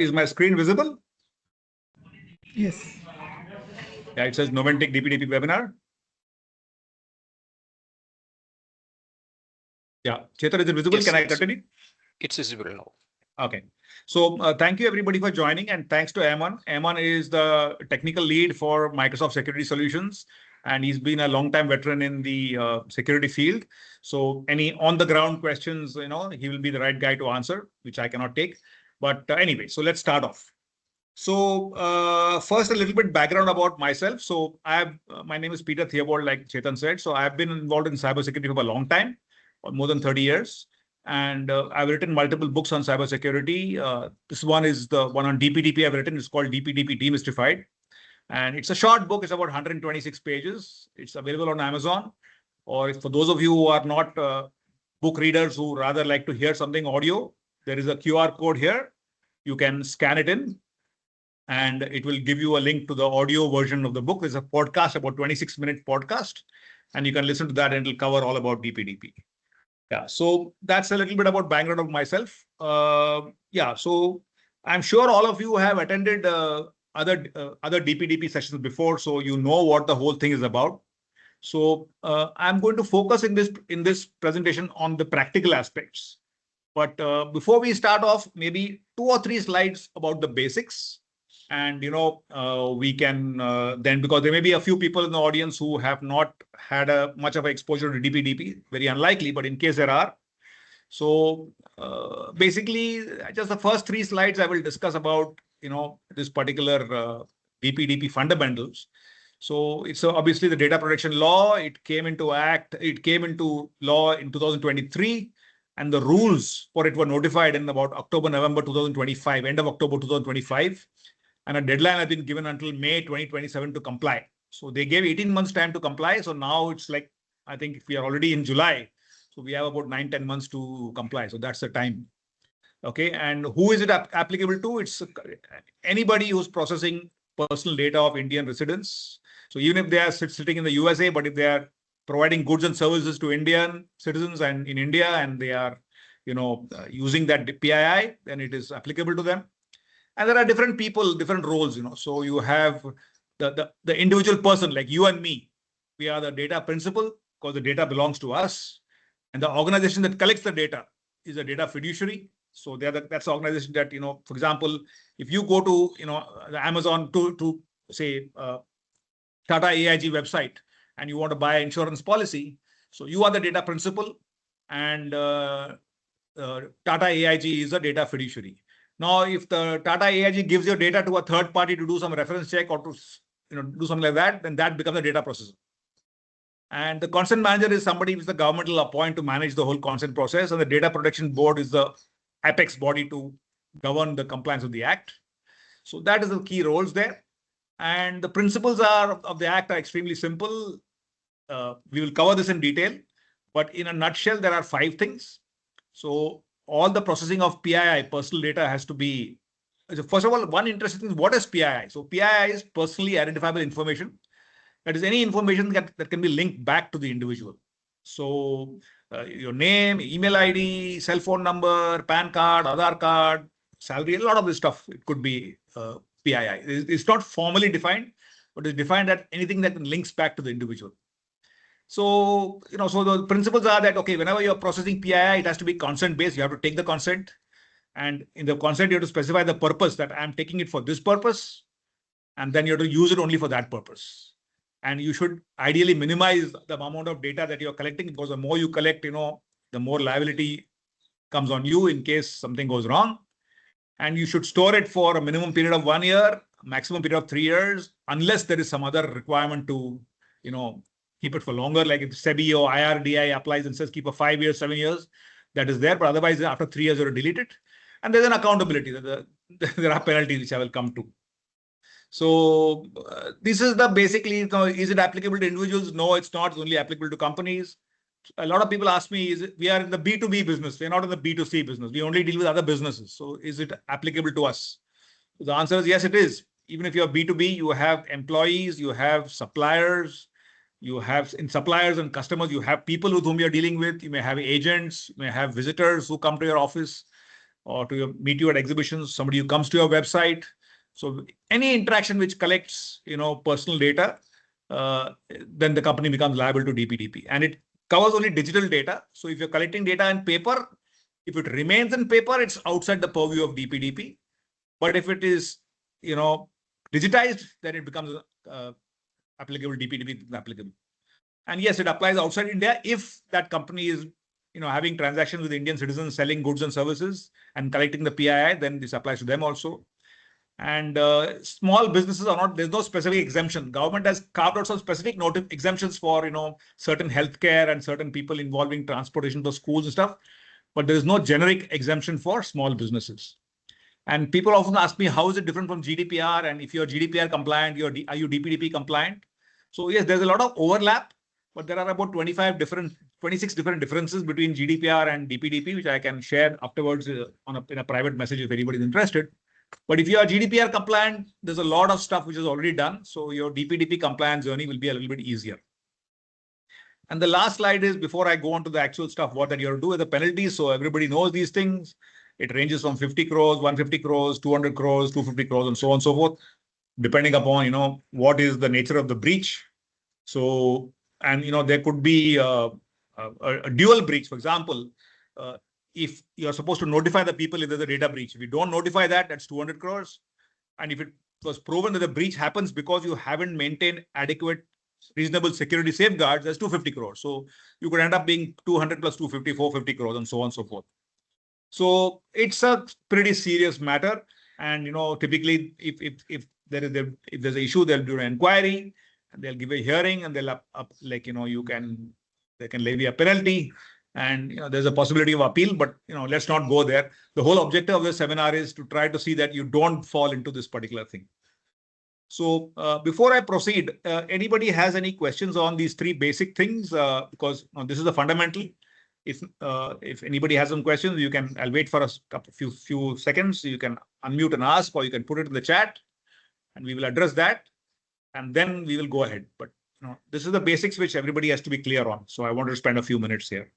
is my screen visible? Yes. Yeah, it says Noventic DPDP webinar. Yeah, Chetan, is it visible? Yes, Can I continue? It's visible now. Okay. So thank you everybody for joining, and thanks to Aman. Aman is the technical lead for Microsoft Security Solutions, and he's been a long-time veteran in the security field. So any on-the-ground questions, he will be the right guy to answer, which I cannot take. But anyway, so let's start off. So first, a little bit background about myself. So my name is Peter Theobald, like Chetan said. So I've been involved in cybersecurity for a long time, more than 30 years. And I've written multiple books on cybersecurity. This one is the one on DPDP I've written. It's called DPDP Demystified. And it's a short book. It's about 126 pages. It's available on Amazon. Or for those of you who are not book readers who rather like to hear something audio, there is a QR code here. You can scan it in, and it will give you a link to the audio version of the book. There's a podcast, about 26-minute podcast, and you can listen to that, and it'll cover all about DPDP. Yeah, so that's a little bit about background of myself. Yeah, so I'm sure all of you have attended other DPDP sessions before, so you know what the whole thing is about. So I'm going to focus in this presentation on the practical aspects. But before we start off, maybe 2 or 3 slides about the basics. And, we can then, because there may be a few people in the audience who have not had much of exposure to DPDP, very unlikely, but in case there are. So basically, just the first 3 slides, I will discuss about, this particular DPDP fundamentals. So it's obviously the data protection law. It came into law in 2023. And the rules for it were notified in about November 2025, end of October 2025. And a deadline has been given until May 2027 to comply. So they gave 18 months time to comply. So now it's like, I think we are already in July. So we have about 9-10 months to comply. So that's the time. Okay. And who is it applicable to? It's anybody who's processing personal data of Indian residents. So even if they are sitting in the USA, but if they are providing goods and services to Indian citizens and in India, and they are, using that PII, then it is applicable to them. And there are different people, different roles, So you have the individual person like you and me. We are the data principal because the data belongs to us. And the organization that collects the data is a data fiduciary. So that's the organization that, for example, if you go to, the Amazon to say Tata AIG website and you want to buy an insurance policy, so you are the data principal, and Tata AIG is a data fiduciary. Now, if the Tata AIG gives your data to a third party to do some reference check or to do something like that, then that becomes a data processor. And the consent manager is somebody which the government will appoint to manage the whole consent process. And the data protection board is the apex body to govern the compliance of the act. So that is the key roles there. And the principles of the act are extremely simple. We will cover this in detail, but in a nutshell, there are 5 things. So all the processing of PII, personal data, has to be, first of all, one interesting thing is what is PII? So PII is personally identifiable information. That is any information that can be linked back to the individual. So your name, email ID, cell phone number, PAN card, Aadhaar card, salary, a lot of this stuff, it could be PII. It's not formally defined, but it's defined that anything that links back to the individual. So, so the principles are that, okay, whenever you're processing PII, it has to be consent based. You have to take the consent. And in the consent, you have to specify the purpose that I'm taking it for this purpose. And then you have to use it only for that purpose. And you should ideally minimize the amount of data that you're collecting, because the more you collect, the more liability comes on you in case something goes wrong. And you should store it for a minimum period of 1 year, maximum period of 3 years, unless there is some other requirement to, keep it for longer, like if SEBI or IRDI applies and says keep for 5 years, 7 years, that is there. But otherwise, after 3 years, you have to delete it. And there's an accountability. There are penalties which I will come to. So this is the basically, is it applicable to individuals? No, it's not. It's only applicable to companies. A lot of people ask me, we are in the B2B business. We're not in the B2C business. We only deal with other businesses. So is it applicable to us? So the answer is yes, it is. Even if you're B2B, you have employees, you have suppliers, you have in suppliers and customers, you have people with whom you're dealing with. You may have agents, you may have visitors who come to your office. or to meet you at exhibitions, somebody who comes to your website. So any interaction which collects, personal data, then the company becomes liable to DPDP. And it covers only digital data. So if you're collecting data in paper, if it remains in paper, it's outside the purview of DPDP. But if it is, digitized, then it becomes applicable, DPDP applicable. And yes, it applies outside India if that company is, having transactions with Indian citizens, selling goods and services and collecting the PII, then this applies to them also. And small businesses are not, there's no specific exemption. Government has carved out some specific exemptions for, certain healthcare and certain people involving transportation to schools and stuff. But there is no generic exemption for small businesses. And people often ask me, how is it different from GDPR? And if you're GDPR compliant, are you DPDP compliant? So yes, there's a lot of overlap, but there are about 26 different differences between GDPR and DPDP, which I can share afterwards in a private message if anybody's interested. But if you are GDPR compliant, there's a lot of stuff which is already done. So your DPDP compliance journey will be a little bit easier. And the last slide is, before I go on to the actual stuff, what that you have to do with the penalties. So everybody knows these things. It ranges from 50 crores, 150 crores, 200 crores, 250 crores, and so on and so forth, depending upon, what is the nature of the breach. So, and, there could be a dual breach. For example, if you're supposed to notify the people if there's a data breach, if you don't notify that, that's 200 crores. And if it was proven that the breach happens because you haven't maintained adequate, reasonable security safeguards, that's 250 crores. So you could end up being 200 plus 250, 450 crores, and so on and so forth. So it's a pretty serious matter. And, typically, if there's an issue, they'll do an inquiry and they'll give a hearing, and they'll they can levy a penalty. And there's a possibility of appeal, but let's not go there. The whole objective of the seminar is to try to see that you don't fall into this particular thing. So before I proceed, anybody has any questions on these three basic things? Because this is the fundamental. If anybody has some questions, I'll wait for a few seconds. You can unmute and ask, or you can put it in the chat, and we will address that, and then we will go ahead. But this is the basics which everybody has to be clear on. So I want to spend a few minutes here.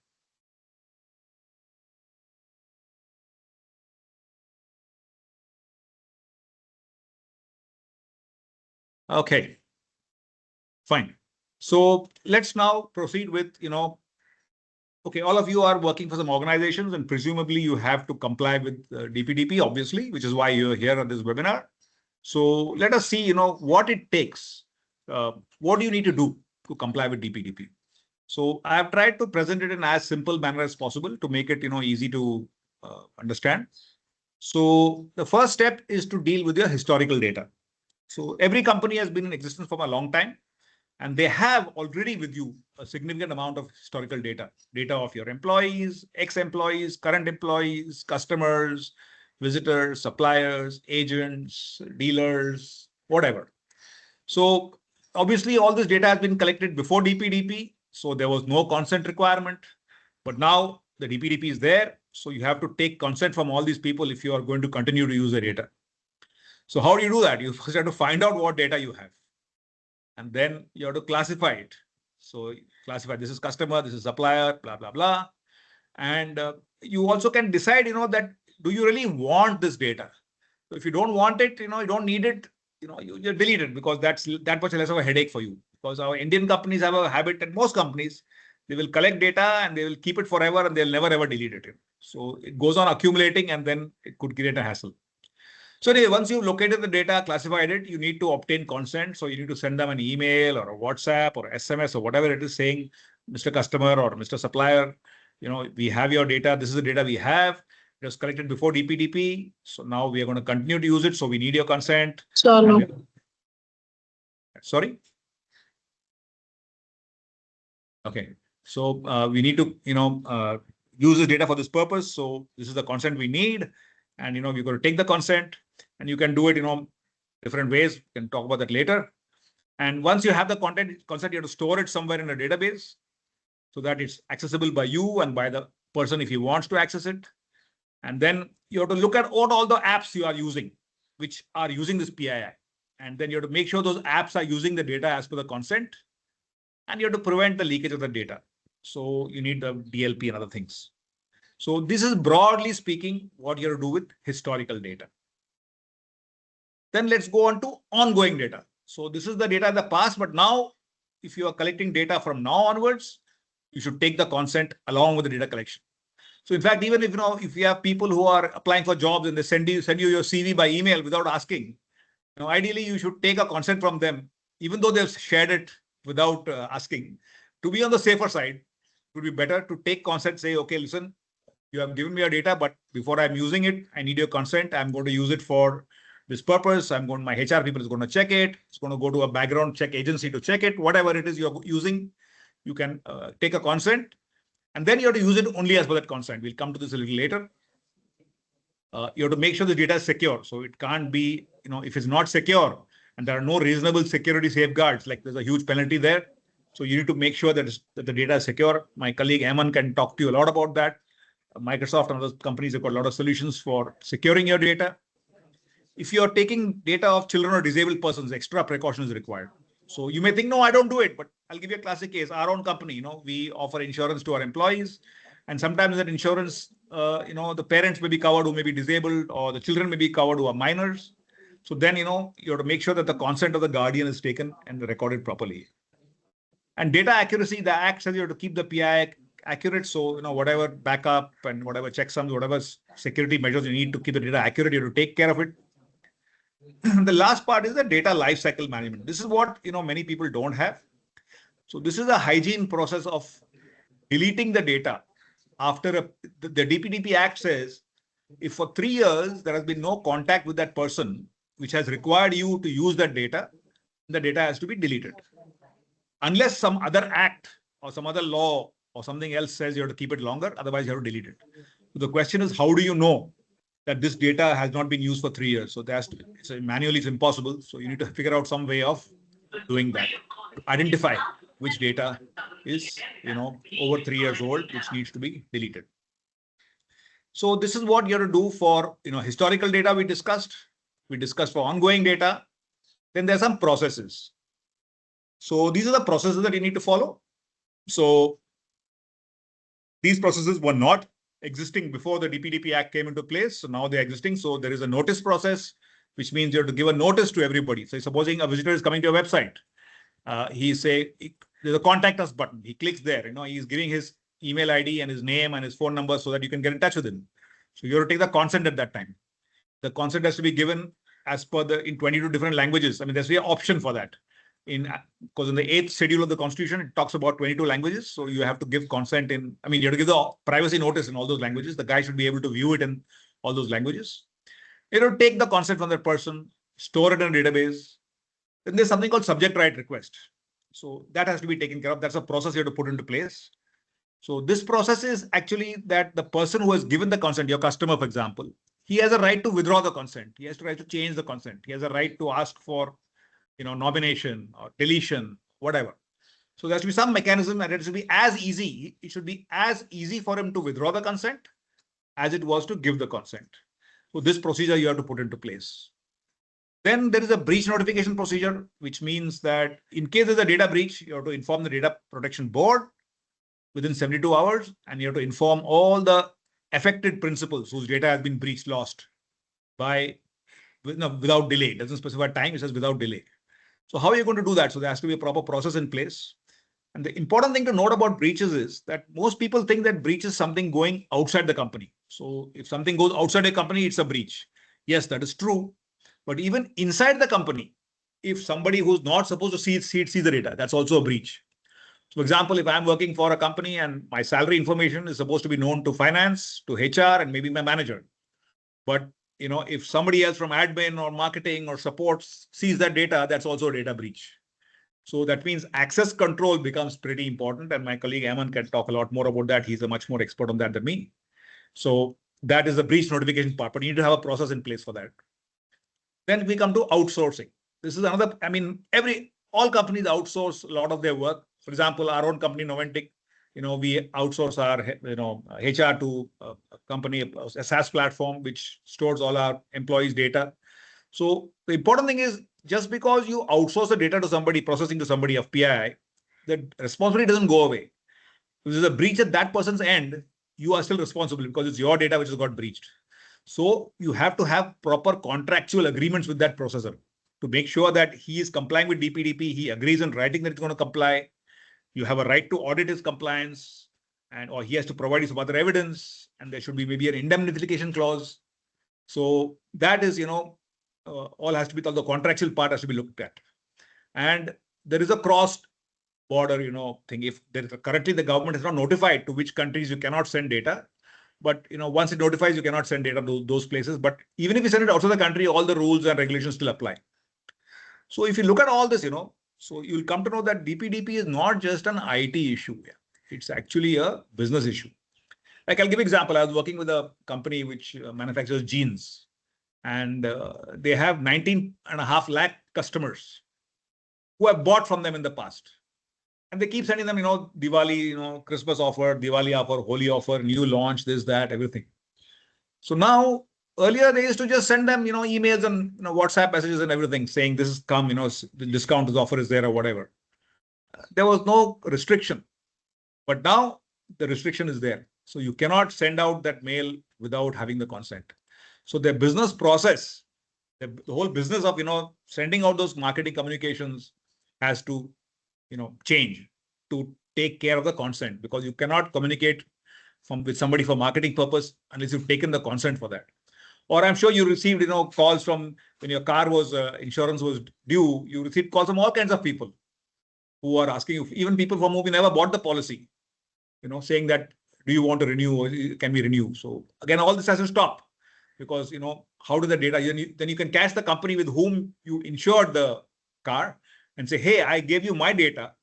Okay, fine. So let's now proceed with, okay, all of you are working for some organizations, and presumably you have to comply with DPDP, obviously, which is why you're here on this webinar. So let us see, what it takes. What do you need to do to comply with DPDP? So I have tried to present it in as simple manner as possible to make it, easy to understand. So the first step is to deal with your historical data. So every company has been in existence for a long time, and they have already with you a significant amount of historical data of your employees, ex-employees, current employees, customers, visitors, suppliers, agents, dealers, whatever. So obviously all this data has been collected before DPDP, so there was no consent requirement. But now the DPDP is there, so you have to take consent from all these people if you are going to continue to use the data. So how do you do that? You first have to find out what data you have, and then you have to classify it. So classify, this is customer, this is supplier, blah, blah, blah. And you also can decide, that do you really want this data? So if you don't want it, you don't need it, you delete it, because that's that much less of a headache for you. Because our Indian companies have a habit, and most companies, they will collect data and they will keep it forever and they'll never ever delete it. So it goes on accumulating, and then it could create a hassle. So anyway, once you've located the data, classified it, you need to obtain consent. So you need to send them an email or a WhatsApp or SMS or whatever it is, saying, Mr. Customer or Mr. Supplier, we have your data. This is the data we have. It was collected before DPDP. So now we are going to continue to use it. So we need your consent. Sorry. Okay. So we need to, use this data for this purpose. So this is the consent we need. And, we're going to take the consent, and you can do it, different ways. We can talk about that later. And once you have the consent, you have to store it somewhere in a database so that it's accessible by you and by the person if he wants to access it. And then you have to look at all the apps you are using, which are using this PII. And then you have to make sure those apps are using the data as per the consent. And you have to prevent the leakage of the data. So you need the DLP and other things. So this is broadly speaking what you have to do with historical data. Then let's go on to ongoing data. So this is the data in the past, but now if you are collecting data from now onwards, you should take the consent along with the data collection. So in fact, even if you have people who are applying for jobs and they send you your CV by email without asking, ideally you should take a consent from them, even though they've shared it without asking. To be on the safer side, it would be better to take consent, say, okay, listen, you have given me your data, but before I'm using it, I need your consent. I'm going to use it for this purpose. My HR people is going to check it. It's going to go to a background check agency to check it. Whatever it is you're using, you can take a consent, and then you have to use it only as per that consent. We'll come to this a little later. You have to make sure the data is secure. So it can't be, if it's not secure and there are no reasonable security safeguards, like there's a huge penalty there. So you need to make sure that the data is secure. My colleague Aman can talk to you a lot about that. Microsoft and other companies have got a lot of solutions for securing your data. If you are taking data of children or disabled persons, extra precaution is required. So you may think, no, I don't do it, but I'll give you a classic case. Our own company, we offer insurance to our employees, and sometimes that insurance, the parents may be covered who may be disabled, or the children may be covered who are minors. So then, you have to make sure that the consent of the guardian is taken and recorded properly. And data accuracy, the Act says you have to keep the PI accurate. So, whatever backup and whatever checksums, whatever security measures you need to keep the data accurate, you have to take care of it. The last part is the data lifecycle management. This is what, many people don't have. So this is a hygiene process of deleting the data after the DPDP Act says, if for 3 years there has been no contact with that person, which has required you to use that data, the data has to be deleted. Unless some other act or some other law or something else says you have to keep it longer, otherwise you have to delete it. So the question is, how do you know that this data has not been used for 3 years? So manually it's impossible. So you need to figure out some way of doing that, to identify which data is, over 3 years old, which needs to be deleted. So this is what you have to do for, historical data we discussed. We discussed for ongoing data. Then there are some processes. So these are the processes that you need to follow. So these processes were not existing before the DPDP Act came into place. So now they're existing. So there is a notice process, which means you have to give a notice to everybody. So supposing a visitor is coming to your website, there's a contact us button. He clicks there. He's giving his email ID and his name and his phone number so that you can get in touch with him. So you have to take the consent at that time. The consent has to be given as per in 22 different languages. I mean, there's an option for that. Because in the 8th schedule of the Constitution, it talks about 22 languages. So you have to give consent you have to give the privacy notice in all those languages. The guy should be able to view it in all those languages. You have to take the consent from that person, store it in a database. Then there's something called subject right request. So that has to be taken care of. That's a process you have to put into place. So this process is actually that the person who has given the consent, your customer, for example, he has a right to withdraw the consent. He has the right to change the consent. He has a right to ask for nomination or deletion, whatever. So there has to be some mechanism, and it should be as easy. It should be as easy for him to withdraw the consent as it was to give the consent. So this procedure you have to put into place. Then there is a breach notification procedure, which means that in case there's a data breach, you have to inform the Data Protection Board within 72 hours, and you have to inform all the affected principals whose data has been breached, lost without delay. It doesn't specify time, it says without delay. So how are you going to do that? So there has to be a proper process in place. And the important thing to note about breaches is that most people think that breach is something going outside the company. So if something goes outside a company, it's a breach. Yes, that is true. But even inside the company, if somebody who's not supposed to see the data, that's also a breach. So for example, if I'm working for a company and my salary information is supposed to be known to finance, to HR, and maybe my manager. But if somebody else from admin or marketing or support sees that data, that's also a data breach. So that means access control becomes pretty important. And my colleague Aman can talk a lot more about that. He's a much more expert on that than me. So that is the breach notification part, but you need to have a process in place for that. Then we come to outsourcing. This is another, all companies outsource a lot of their work. For example, our own company, Noventic, we outsource our, HR to a company, a SaaS platform, which stores all our employees' data. So the important thing is, just because you outsource the data to somebody, processing to somebody of PII, the responsibility doesn't go away. If there's a breach at that person's end, you are still responsible because it's your data which has got breached. So you have to have proper contractual agreements with that processor to make sure that he is complying with DPDP. He agrees in writing that it's going to comply. You have a right to audit his compliance, and or he has to provide you some other evidence, and there should be maybe an indemnification clause. So that is, all has to be, the contractual part has to be looked at. And there is a cross border, thing. If there is currently the government has not notified to which countries you cannot send data, but once it notifies, you cannot send data to those places. But even if you send it outside the country, all the rules and regulations still apply. So if you look at all this, so you'll come to know that DPDP is not just an IT issue. It's actually a business issue. Like, I'll give an example. I was working with a company which manufactures jeans, and they have 19.5 lakh customers who have bought from them in the past. And they keep sending them, Diwali, Christmas offer, Diwali offer, Holi offer, new launch, this, that, everything. So now, earlier they used to just send them, emails and WhatsApp messages and everything saying this has come, the discount, this offer is there or whatever. There was no restriction. But now the restriction is there. So you cannot send out that mail without having the consent. So the business process, the whole business of, sending out those marketing communications has to, change to take care of the consent, because you cannot communicate with somebody for marketing purpose unless you've taken the consent for that. Or I'm sure you received, calls from when your car was insurance was due. You received calls from all kinds of people who are asking you, even people from whom you never bought the policy, saying that, do you want to renew or can we renew? So again, all this has to stop, because, how do the data, then you can catch the company with whom you insured the car and say, hey, I gave you my data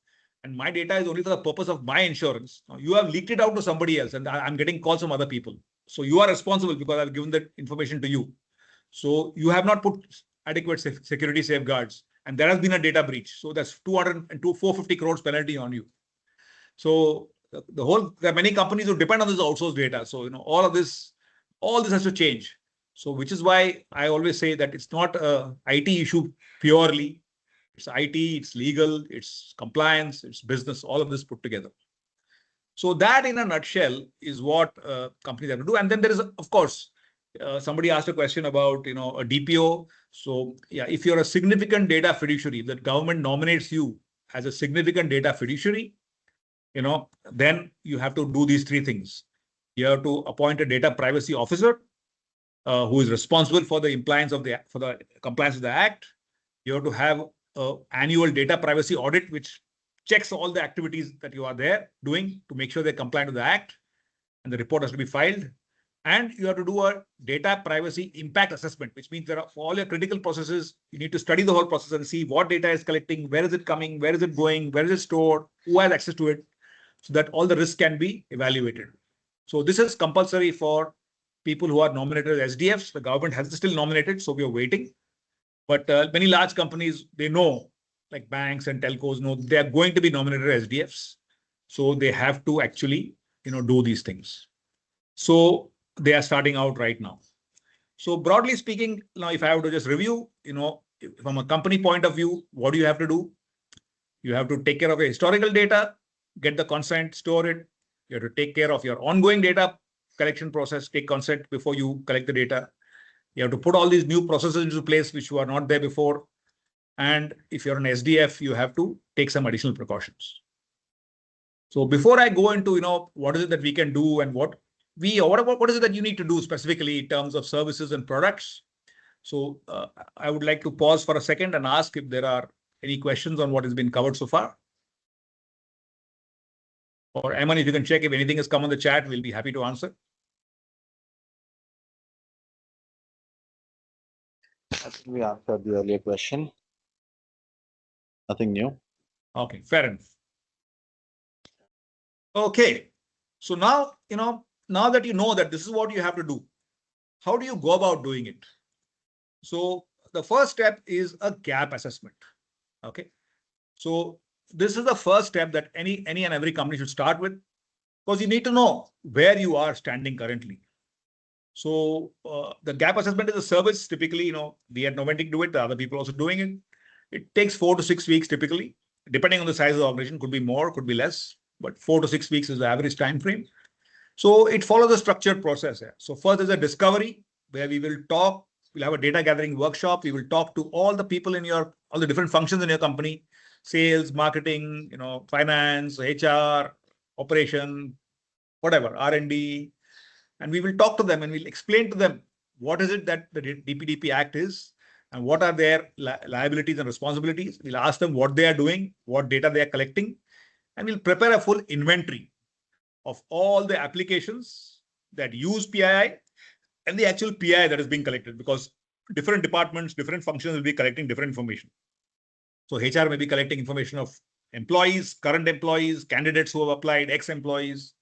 and my data is only for the purpose of my insurance. Now, you have leaked it out to somebody else and I'm getting calls from other people. So you are responsible because I've given that information to you. So you have not put adequate security safeguards and there has been a data breach. So that's 450 crores penalty on you. So there are many companies who depend on this outsourced data. So, all this has to change. So, which is why I always say that it's not a IT issue purely. It's IT, it's legal, it's compliance, it's business, all of this put together. So that in a nutshell is what companies have to do. And then there is, of course, somebody asked a question about, a DPO. So yeah, if you're a significant data fiduciary, the government nominates you as a significant data fiduciary, then you have to do these three things. You have to appoint a data privacy officer who is responsible for the compliance of the Act. You have to have an annual data privacy audit, which checks all the activities that you are there doing to make sure they're compliant with the Act, and the report has to be filed. And you have to do a data privacy impact assessment, which means for all your critical processes, you need to study the whole process and see what data is collecting, where is it coming, where is it going, where is it stored, who has access to it, so that all the risks can be evaluated. So this is compulsory for people who are nominated as SDFs. The government has still nominated, so we are waiting. But many large companies, they know, like banks and telcos know, they are going to be nominated as SDFs. So they have to actually, do these things. So they are starting out right now. So broadly speaking, now if I have to just review, from a company point of view, what do you have to do? You have to take care of your historical data, get the consent, store it. You have to take care of your ongoing data collection process, take consent before you collect the data. You have to put all these new processes into place, which were not there before. And if you're an SDF, you have to take some additional precautions. So before I go into, what is it that we can do and what is it that you need to do specifically in terms of services and products? So I would like to pause for a second and ask if there are any questions on what has been covered so far. Or Eman, if you can check if anything has come on the chat, we'll be happy to answer. I think we answered the earlier question. Nothing new. Okay, fair enough. Okay, so now, now that you know that this is what you have to do, how do you go about doing it? So the first step is a gap assessment. Okay, so this is the first step that any and every company should start with, because you need to know where you are standing currently. So the gap assessment is a service. Typically, we at Noventic do it. The other people also doing it. It takes 4 to 6 weeks typically, depending on the size of the organization. Could be more, could be less, but 4 to 6 weeks is the average time frame. So it follows a structured process here. So first is a discovery where we will talk. We'll have a data gathering workshop. We will talk to all the people in all the different functions in your company, sales, marketing, finance, HR, operation, whatever, R&D. And we will talk to them and we'll explain to them what is it that the DPDP Act is and what are their liabilities and responsibilities. We'll ask them what they are doing, what data they are collecting, and we'll prepare a full inventory of all the applications that use PII and the actual PII that is being collected, because different departments, different functions will be collecting different information. So HR may be collecting information of employees, current employees, candidates who have applied, ex-employees.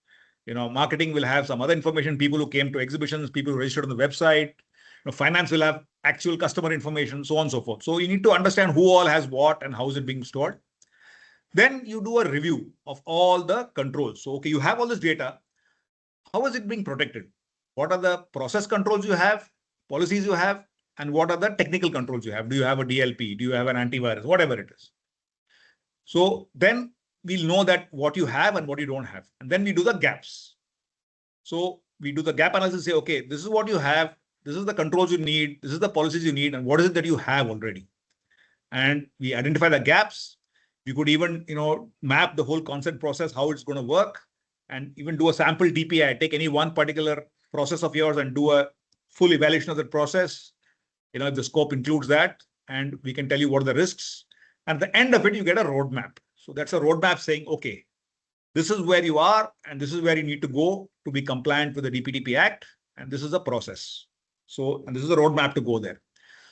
Marketing will have some other information, people who came to exhibitions, people who registered on the website. Finance will have actual customer information, so on and so forth. So you need to understand who all has what and how is it being stored. Then you do a review of all the controls. So, okay, you have all this data. How is it being protected? What are the process controls you have, policies you have, and what are the technical controls you have? Do you have a DLP? Do you have an antivirus? Whatever it is. So then we'll know that what you have and what you don't have. And then we do the gaps. So we do the gap analysis, say, okay, this is what you have. This is the controls you need. This is the policies you need. And what is it that you have already? And we identify the gaps. You could even, map the whole consent process, how it's going to work, and even do a sample DPI. Take any one particular process of yours and do a full evaluation of the process. If the scope includes that, and we can tell you what are the risks. And at the end of it, you get a roadmap. So that's a roadmap saying, okay, this is where you are, and this is where you need to go to be compliant with the DPDP Act. And this is the process. And this is a roadmap to go there.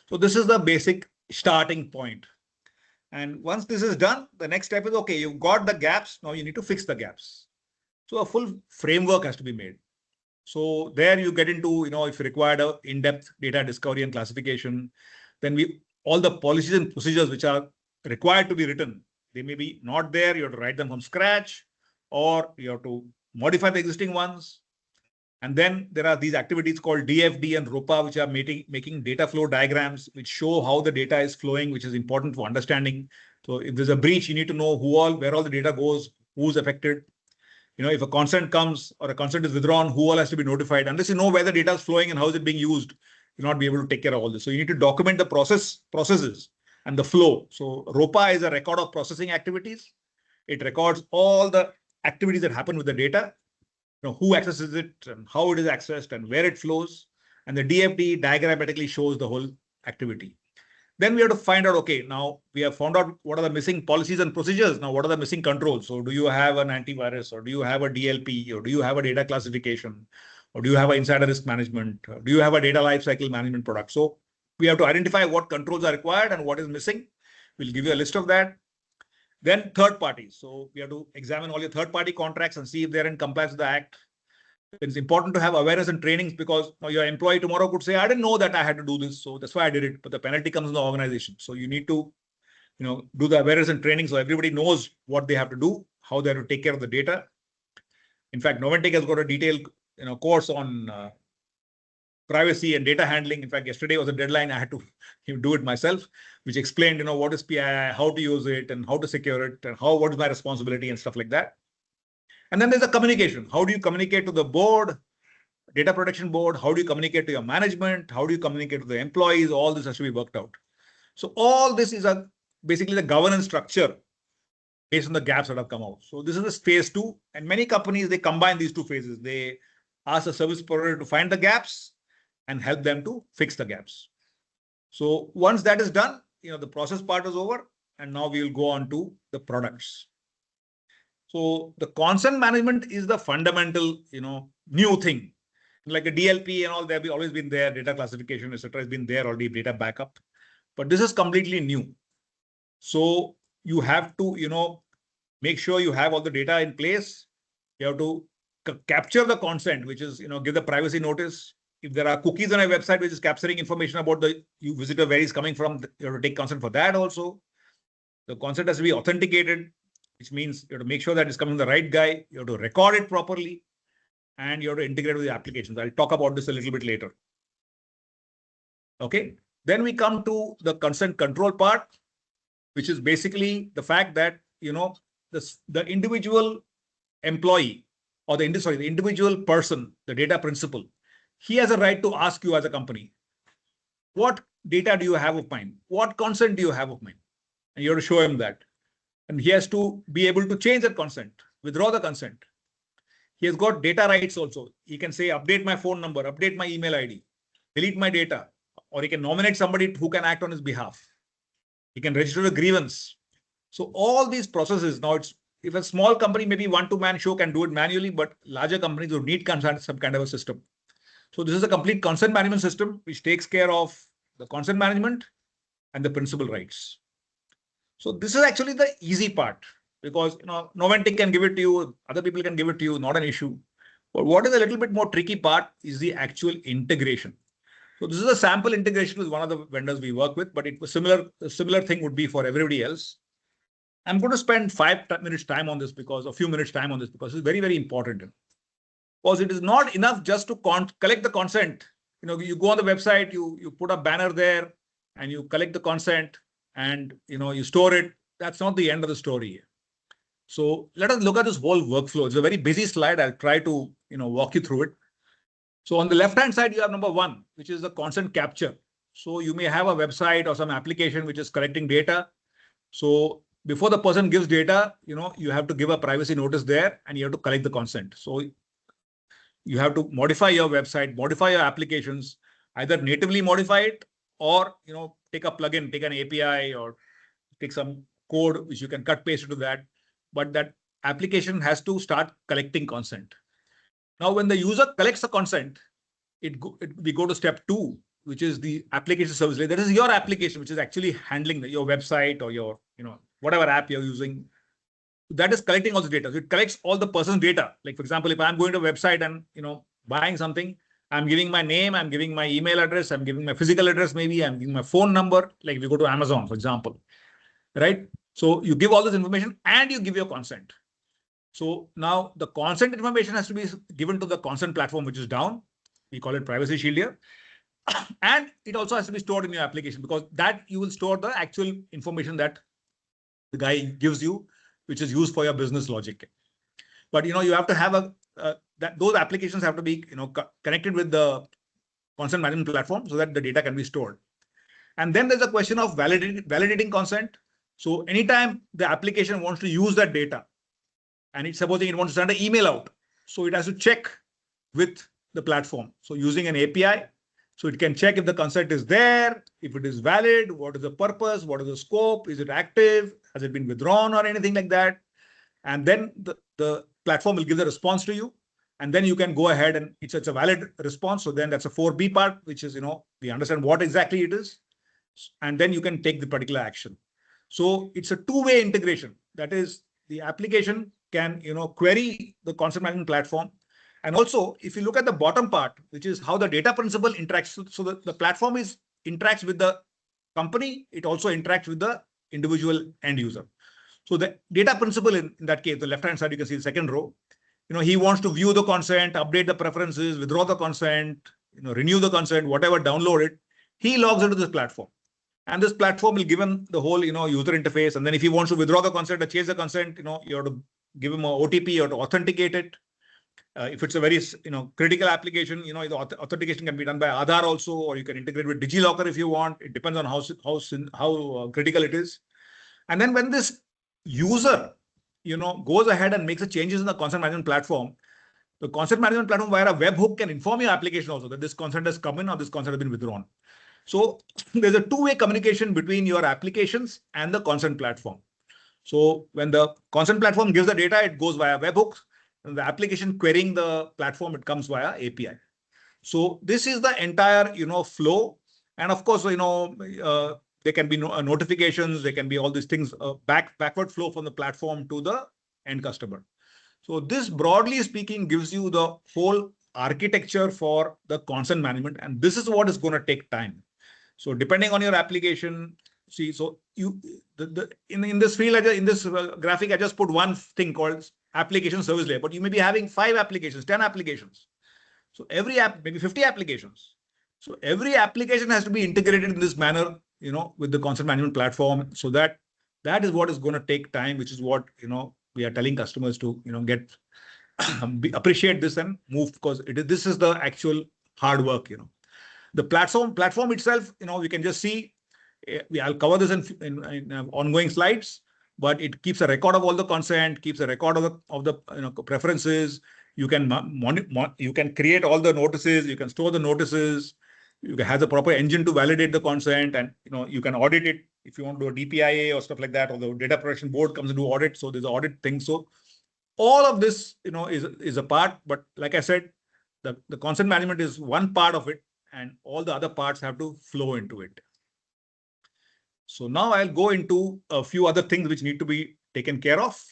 So this is the basic starting point. And once this is done, the next step is, okay, you've got the gaps. Now you need to fix the gaps. So a full framework has to be made. So there you get into, if you require a in-depth data discovery and classification, then all the policies and procedures which are required to be written, they may be not there. You have to write them from scratch, or you have to modify the existing ones. And then there are these activities called DFD and ROPA, which are making data flow diagrams, which show how the data is flowing, which is important for understanding. So if there's a breach, you need to know where all the data goes, who's affected. If a consent comes or a consent is withdrawn, who all has to be notified. Unless you know where the data is flowing and how is it being used, you'll not be able to take care of all this. So you need to document the processes and the flow. So ROPA is a record of processing activities. It records all the activities that happen with the data, who accesses it and how it is accessed and where it flows. And the DFD diagrammatically shows the whole activity. Then we have to find out, okay, now we have found out what are the missing policies and procedures. Now, what are the missing controls? So do you have an antivirus, or do you have a DLP, or do you have a data classification, or do you have an insider risk management? Or do you have a data lifecycle management product? So we have to identify what controls are required and what is missing. We'll give you a list of that. Then third parties. So we have to examine all your third party contracts and see if they're in compliance with the Act. It's important to have awareness and trainings, because your employee tomorrow could say, I didn't know that I had to do this, so that's why I did it. But the penalty comes in the organization. So you need to, do the awareness and training so everybody knows what they have to do, how they have to take care of the data. In fact, Noventech has got a detailed, course on privacy and data handling. In fact, yesterday was a deadline. I had to do it myself, which explained, what is PII, how to use it, and how to secure it, and what is my responsibility and stuff like that. And then there's a communication. How do you communicate to the board, data protection board? How do you communicate to your management? How do you communicate to the employees? All this has to be worked out. So all this is basically the governance structure based on the gaps that have come out. So this is the phase 2. And many companies, they combine these 2 phases. They ask the service provider to find the gaps and help them to fix the gaps. So once that is done, the process part is over. And now we will go on to the products. So the consent management is the fundamental, new thing. Like a DLP and all, they've always been there. Data classification, etc., has been there already. Data backup, but this is completely new. So you have to, make sure you have all the data in place. You have to capture the consent, which is, give the privacy notice. If there are cookies on a website which is capturing information about the visitor, where he's coming from, you have to take consent for that also. The consent has to be authenticated, which means you have to make sure that it's coming from the right guy. You have to record it properly, and you have to integrate with the applications. I'll talk about this a little bit later. Okay. Then we come to the consent control part, which is basically the fact that, the individual employee or the individual person, the data principal, he has a right to ask you as a company, what data do you have of mine? What consent do you have of mine? And you have to show him that. And he has to be able to change that consent, withdraw the consent. He has got data rights also. He can say, update my phone number, update my email ID, delete my data, or he can nominate somebody who can act on his behalf. He can register a grievance. So all these processes, now it's, if a small company, maybe one-to-man show can do it manually, but larger companies would need some kind of a system. So this is a complete consent management system, which takes care of the consent management and the principal rights. So this is actually the easy part, because Noventic can give it to you, other people can give it to you, not an issue. But what is a little bit more tricky part is the actual integration. So this is a sample integration with one of the vendors we work with, but it was a similar thing would be for everybody else. I'm going to spend 5 minutes time on this, because a few minutes time on this, because it's very, very important. Because it is not enough just to collect the consent. You go on the website, you put a banner there and you collect the consent and you store it. That's not the end of the story. So let us look at this whole workflow. It's a very busy slide. I'll try to walk you through it. So on the left hand side, you have number one, which is the consent capture. So you may have a website or some application which is collecting data. So before the person gives data, you have to give a privacy notice there and you have to collect the consent. So you have to modify your website, modify your applications, either natively modify it or take a plugin, take an API, or take some code which you can cut paste into that. But that application has to start collecting consent. Now, when the user collects the consent, we go to step 2, which is the application service layer. That is your application, which is actually handling your website or your whatever app you're using. That is collecting all the data. So it collects all the person's data. Like, for example, if I'm going to a website and buying something, I'm giving my name, I'm giving my email address, I'm giving my physical address, maybe I'm giving my phone number. Like if you go to Amazon, for example, right? So you give all this information and you give your consent. So now the consent information has to be given to the consent platform, which is down. We call it Privacy Shield here. And it also has to be stored in your application, because that you will store the actual information that the guy gives you, which is used for your business logic. But you have to have those applications have to be connected with the consent management platform so that the data can be stored. And then there's a question of validating consent. So anytime the application wants to use that data, and it's supposing it wants to send an email out, so it has to check with the platform. So using an API, so it can check if the consent is there, if it is valid, what is the purpose, what is the scope, is it active, has it been withdrawn or anything like that. And then the platform will give the response to you. And then you can go ahead and it's a valid response. So then that's a 4B part, which is, we understand what exactly it is. And then you can take the particular action. So it's a two-way integration. That is, the application can, query the consent management platform. And also, if you look at the bottom part, which is how the data principal interacts. So the platform interacts with the company. It also interacts with the individual end user. So the data principal in that case, the left-hand side, you can see the second row. He wants to view the consent, update the preferences, withdraw the consent, renew the consent, whatever, download it. He logs into this platform. And this platform will give him the whole, user interface. And then if he wants to withdraw the consent or change the consent, you have to give him an OTP or to authenticate it. If it's a very, critical application, the authentication can be done by Aadhaar also, or you can integrate with DigiLocker if you want. It depends on how critical it is. And then when this user, goes ahead and makes the changes in the consent management platform, the consent management platform via a webhook can inform your application also that this consent has come in or this consent has been withdrawn. So there's a two-way communication between your applications and the consent platform. So when the consent platform gives the data, it goes via webhooks. And the application querying the platform, it comes via API. So this is the entire, flow. And of course, there can be notifications, there can be all these things, backward flow from the platform to the end customer. So this, broadly speaking, gives you the whole architecture for the consent management. And this is what is going to take time. So depending on your application, see, so in this field, in this graphic, I just put one thing called application service layer, but you may be having 5 applications, 10 applications. So every app, maybe 50 applications. So every application has to be integrated in this manner, with the consent management platform. So that is what is going to take time, which is what, we are telling customers to, get appreciate this and move, because this is the actual hard work. The platform itself, we can just see. I'll cover this in ongoing slides, but it keeps a record of all the consent, keeps a record of the preferences. You can you can create all the notices, you can store the notices, you can have the proper engine to validate the consent, and you can audit it if you want to do a DPIA or stuff like that, or the data protection board comes and do audit. So there's an audit thing. So all of this, is a part, but like I said, the consent management is one part of it, and all the other parts have to flow into it. So now I'll go into a few other things which need to be taken care of.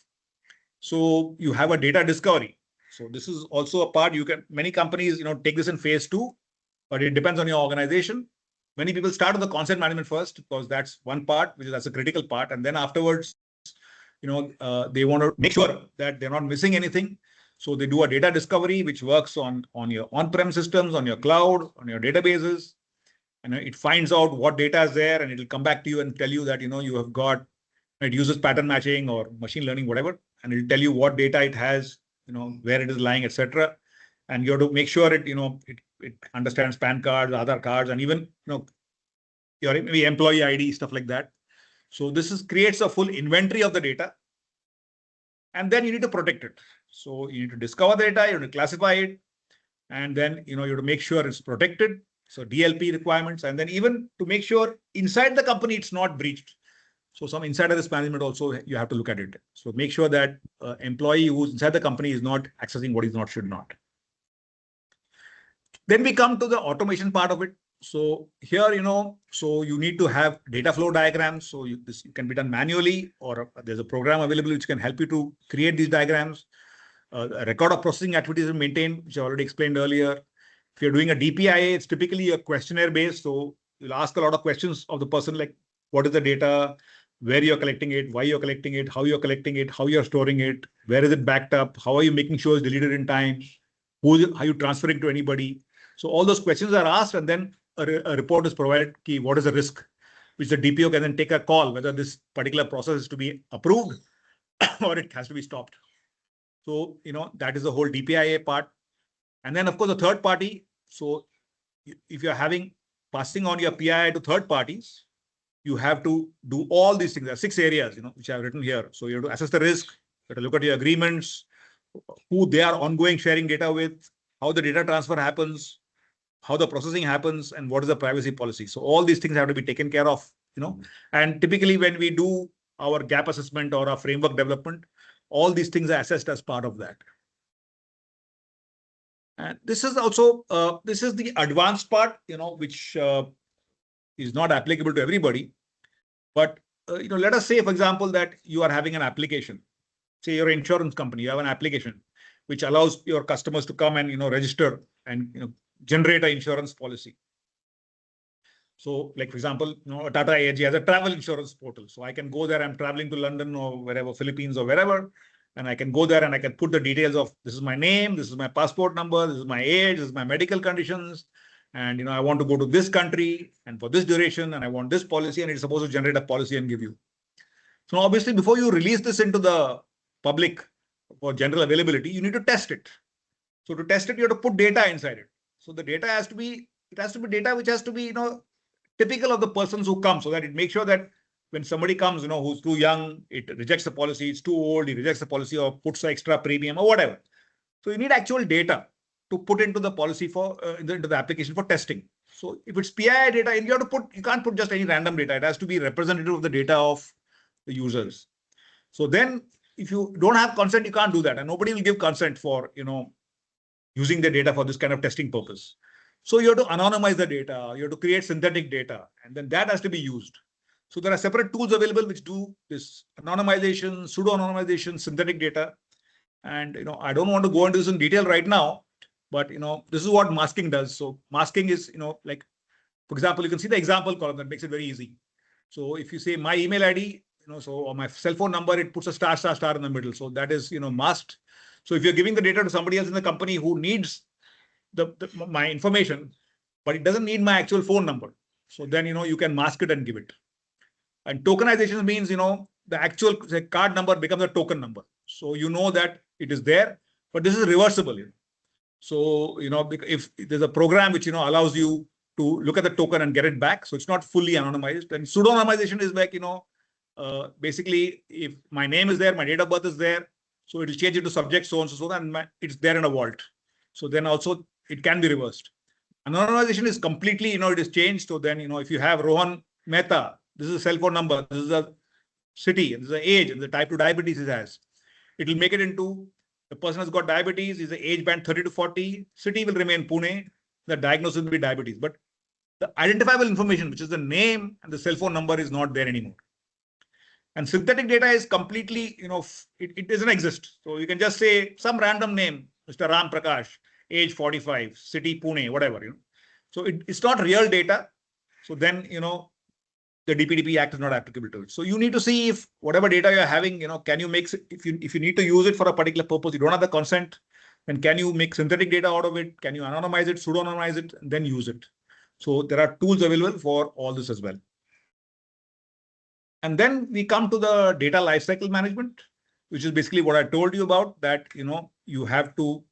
So you have a data discovery. So this is also a part many companies, take this in phase 2, but it depends on your organization. Many people start with the consent management first, because that's one part, that's a critical part. And then afterwards, they want to make sure that they're not missing anything. So they do a data discovery, which works on your on-prem systems, on your cloud, on your databases. And it finds out what data is there, and it'll come back to you and tell you that, you have got, it uses pattern matching or machine learning, whatever, and it'll tell you what data it has, where it is lying, etc. And you have to make sure it understands PAN cards, Aadhaar cards, and even, your maybe employee ID, stuff like that. So this creates a full inventory of the data. And then you need to protect it. So you need to discover the data, you need to classify it, and then, you have to make sure it's protected. So DLP requirements, and then even to make sure inside the company it's not breached. So some insider risk management also you have to look at it. So make sure that employee who's inside the company is not accessing what is not, should not. Then we come to the automation part of it. So here, so you need to have data flow diagrams. So this can be done manually, or there's a program available which can help you to create these diagrams. A record of processing activities is maintained, which I already explained earlier. If you're doing a DPIA, it's typically a questionnaire based. So you'll ask a lot of questions of the person, like what is the data, where you're collecting it, why you're collecting it, how you're collecting it, how you're storing it, where is it backed up, how are you making sure it's deleted in time, are you transferring to anybody. So all those questions are asked, and then a report is provided, what is the risk, which the DPO can then take a call whether this particular process is to be approved or it has to be stopped. So, that is the whole DPIA part. And then, of course, the third party. So if you're passing on your PII to third parties, you have to do all these things. There are 6 areas, which I've written here. So you have to assess the risk, you have to look at your agreements, who they are ongoing sharing data with, how the data transfer happens, how the processing happens, and what is the privacy policy. So all these things have to be taken care of, and typically when we do our gap assessment or our framework development, all these things are assessed as part of that. And this is also, this is the advanced part, which is not applicable to everybody. But, let us say, for example, that you are having an application. Say you're an insurance company, you have an application which allows your customers to come and, register and, generate an insurance policy. So, like, for example, Tata AIG has a travel insurance portal. So I can go there, I'm traveling to London or wherever, Philippines or wherever. And I can go there and I can put the details of, this is my name, this is my passport number, this is my age, this is my medical conditions. And, I want to go to this country and for this duration, and I want this policy, and it's supposed to generate a policy and give you. So obviously, before you release this into the public for general availability, you need to test it. So to test it, you have to put data inside it. So the data has to be data which has to be, typical of the persons who come, so that it makes sure that when somebody comes, who's too young, it rejects the policy, it's too old, it rejects the policy or puts an extra premium or whatever. So you need actual data to put into the policy for, into the application for testing. So if it's PII data, you can't put just any random data. It has to be representative of the data of the users. So then if you don't have consent, you can't do that. And nobody will give consent for, using the data for this kind of testing purpose. So you have to anonymize the data, you have to create synthetic data, and then that has to be used. So there are separate tools available which do this anonymization, pseudo-anonymization, synthetic data. And, I don't want to go into this in detail right now, but, this is what masking does. So masking is, like, for example, you can see the example column that makes it very easy. So if you say my email ID, so or my cell phone number, it puts a star, star, star in the middle. So that is, masked. So if you're giving the data to somebody else in the company who needs my information, but it doesn't need my actual phone number, so then, you can mask it and give it. And tokenization means, the actual card number becomes a token number. So you know that it is there, but this is reversible. So, if there's a program which, allows you to look at the token and get it back, so it's not fully anonymized. And pseudo-anonymization is like, basically, if my name is there, my date of birth is there, so it will change it to subject so and so, and it's there in a vault. So then also it can be reversed. Anonymization is completely, it is changed. So then, if you have Rohan Mehta, this is a cell phone number, this is a city, this is the age, and the type 2 diabetes he has. It will make it into the person has got diabetes, is the age band 30 to 40, city will remain Pune, the diagnosis will be diabetes. But the identifiable information, which is the name and the cell phone number, is not there anymore. And synthetic data is completely, it doesn't exist. So you can just say some random name, Mr. Ram Prakash, age 45, city Pune, whatever. So it's not real data. So then, the DPDP Act is not applicable to it. So you need to see if whatever data you're having, can you make, if you need to use it for a particular purpose, you don't have the consent, then can you make synthetic data out of it? Can you anonymize it, pseudo-anonymize it, and then use it? So there are tools available for all this as well. And then we come to the data lifecycle management, which is basically what I told you about, that, you have to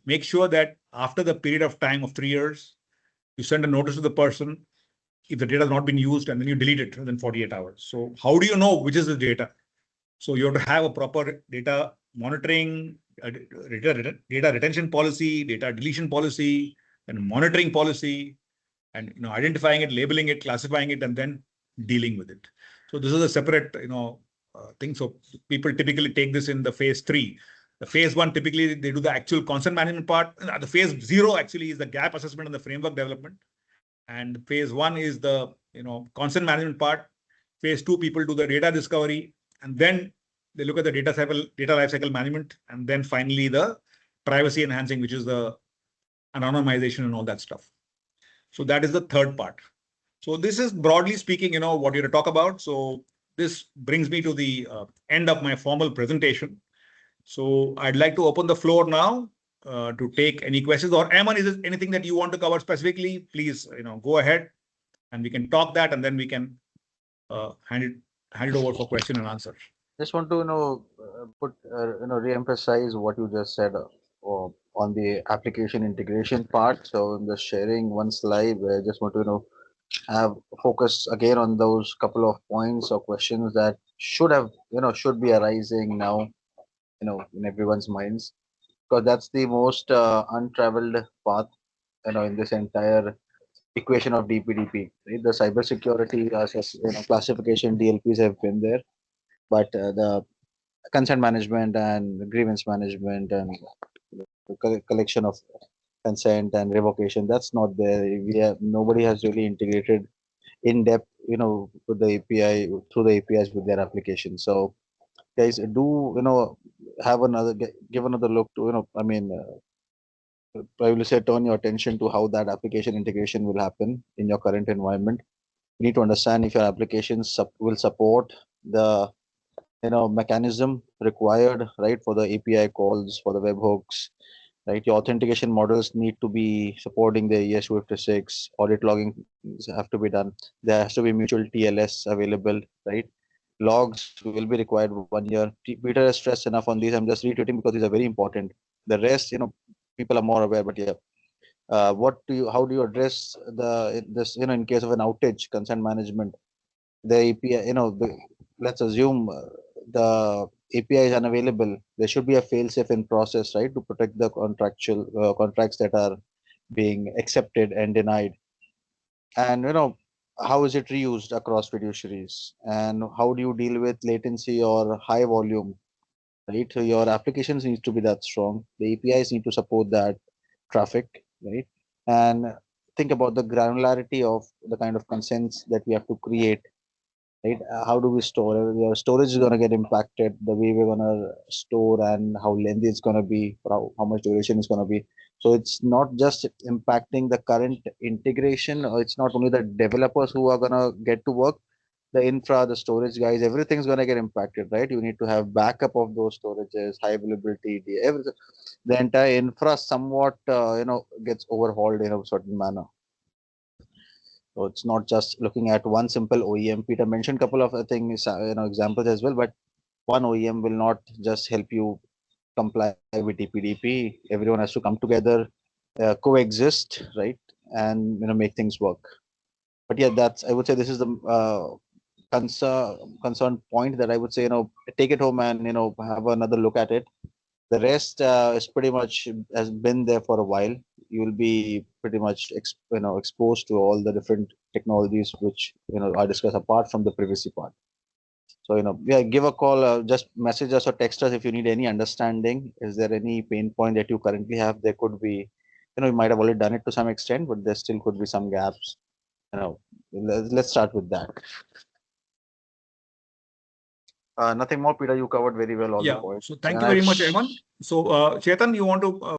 make sure that after the period of time of 3 years, you send a notice to the person if the data has not been used, and then you delete it within 48 hours. So how do you know which is the data? So you have to have a proper data monitoring, data retention policy, data deletion policy, and monitoring policy, and identifying it, labeling it, classifying it, and then dealing with it. So this is a separate thing. So people typically take this in the phase 3. The phase 1, typically they do the actual consent management part. The phase 0 actually is the gap assessment and the framework development. And phase 1 is the consent management part. Phase 2, people do the data discovery, and then they look at the data lifecycle management, and then finally the privacy enhancing, which is the anonymization and all that stuff. So that is the third part. So this is broadly speaking, what you're to talk about. So this brings me to the end of my formal presentation. So I'd like to open the floor now to take any questions. Or Aman, is there anything that you want to cover specifically? Please, go ahead, and we can talk that, and then we can hand it over for question and answer. Just want to re-emphasize what you just said on the application integration part. So I'm just sharing one slide where I just want to have focus again on those couple of points or questions that should be arising now in everyone's minds, because that's the most untraveled path in this entire equation of DPDP. Right? The cybersecurity classification DLPs have been there, but the consent management and grievance management and the collection of consent and revocation, that's not there. Nobody has really integrated in depth with the API, through the APIs with their application. So guys, do have give another look to probably say turn your attention to how that application integration will happen in your current environment. You need to understand if your applications will support the mechanism required, right, for the API calls, for the webhooks, right? Your authentication models need to be supporting the ES256. Audit logging have to be done. There has to be mutual TLS available, right? Logs will be required 1 year. Peter has stressed enough on these. I'm just reiterating because these are very important. The rest, people are more aware, but yeah. How do you address this, in case of an outage, consent management, the API, let's assume the API is unavailable. There should be a fail-safe in process, right, to protect the contracts that are being accepted and denied. And how is it reused across fiduciaries, and how do you deal with latency or high volume, right? So your applications need to be that strong. The APIs need to support that traffic, right? And think about the granularity of the kind of consents that we have to create, right? How do we store? Your storage is going to get impacted, the way we're going to store, and how lengthy it's going to be, how much duration is going to be. So it's not just impacting the current integration, or it's not only the developers who are going to get to work, the infra, the storage guys, everything's going to get impacted, right? You need to have backup of those storages, high availability, everything. The entire infra somewhat, gets overhauled in a certain manner. So it's not just looking at one simple OEM. Peter mentioned a couple of things, examples as well, but one OEM will not just help you comply with DPDP. Everyone has to come together, coexist, right, and make things work. But yeah, I would say this is the concern point that I would say take it home and have another look at it. The rest is pretty much has been there for a while. You will be pretty much exposed to all the different technologies which are discussed apart from the privacy part. So yeah, give a call, just message us or text us if you need any understanding. Is there any pain point that you currently have? There could be, you might have already done it to some extent, but there still could be some gaps. Let's start with that. Nothing more, Peter. You covered very well all the points. So thank you very much, Eamon. So Chetan, you want to